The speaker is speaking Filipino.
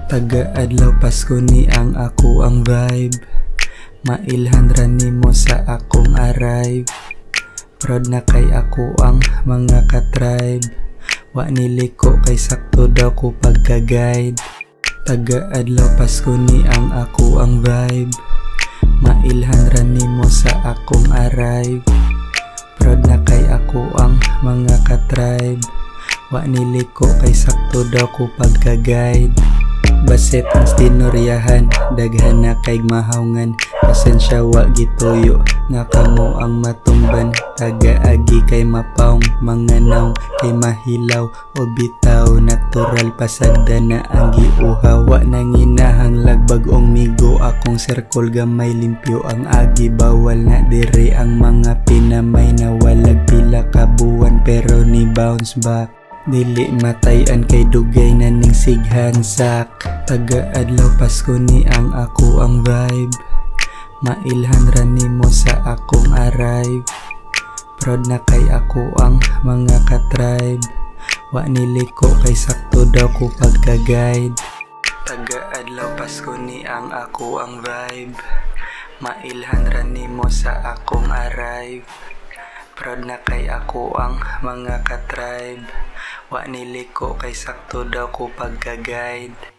Taga-adlaw Pasko ni ang ako ang vibe. Mailhan ra nimo sa akong arrive. Proud na kay ako ang mga ka-tribe. Wa niliko kay sakto daw ko pagka-guide. Taga-adlaw Pasko ni ang ako ang vibe. Mailhan ra nimo sa akong arrive. Proud na kay ako ang mga ka-tribe. Wa niliko kay sakto daw ko pagka-guide. Baset ang stinuryahan, daghan na kay mahawngan. Pasensya wa gituyo, nga kamo ang matumban. Taga-agi kay mapaong, mga naong kay mahilaw o bitaw. Natural pasagda na ang giuhaw. Wa nanginahang lagbag-ong migo, akong circle gamay limpyo ang agi. Bawal na dire ang mga pinamay na walag pila ka buwan pero ni bounce back. Dili matayan kay dugay na ning sighansak. Taga-adlaw Pasko ni ang ako ang vibe. Mailhan ra nimo sa akong arrive. Proud na kay ako ang mga ka-tribe. Wa niliko kay sakto daw ko pagka-guide. Taga-adlaw Pasko ni ang ako ang vibe. Mailhan ra nimo sa akong arrive. Proud na kay ako ang mga ka-tribe. Wa niliko kay sakto daw ko pagka-guide.